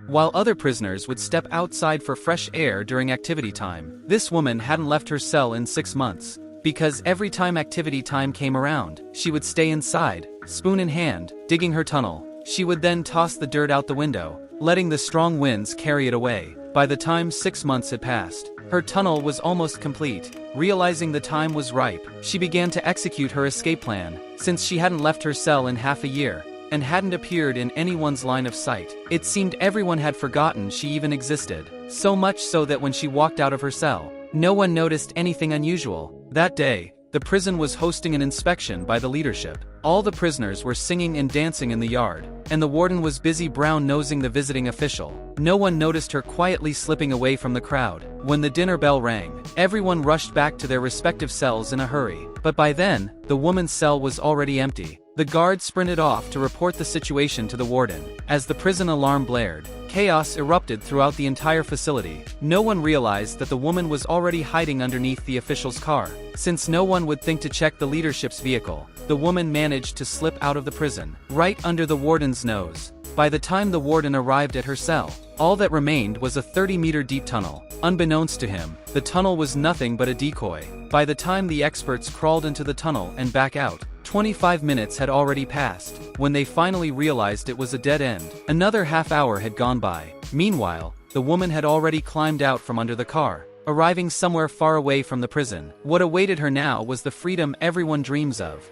while other prisoners would step outside for fresh air during activity time. This woman hadn't left her cell in 6 months, because every time activity time came around, she would stay inside, spoon in hand, digging her tunnel. She would then toss the dirt out the window, letting the strong winds carry it away. By the time 6 months had passed, her tunnel was almost complete. Realizing the time was ripe, she began to execute her escape plan, since she hadn't left her cell in half a year, and hadn't appeared in anyone's line of sight. It seemed everyone had forgotten she even existed, so much so that when she walked out of her cell, no one noticed anything unusual. That day, the prison was hosting an inspection by the leadership. All the prisoners were singing and dancing in the yard, and the warden was busy brown-nosing the visiting official. No one noticed her quietly slipping away from the crowd. When the dinner bell rang, everyone rushed back to their respective cells in a hurry. But by then, the woman's cell was already empty. The guard sprinted off to report the situation to the warden. As the prison alarm blared, chaos erupted throughout the entire facility. No one realized that the woman was already hiding underneath the official's car. Since no one would think to check the leadership's vehicle, the woman managed to slip out of the prison, right under the warden's nose. By the time the warden arrived at her cell, all that remained was a 30-meter deep tunnel. Unbeknownst to him, the tunnel was nothing but a decoy. By the time the experts crawled into the tunnel and back out, 25 minutes had already passed. When they finally realized it was a dead end, another half hour had gone by. Meanwhile, the woman had already climbed out from under the car, arriving somewhere far away from the prison. What awaited her now was the freedom everyone dreams of.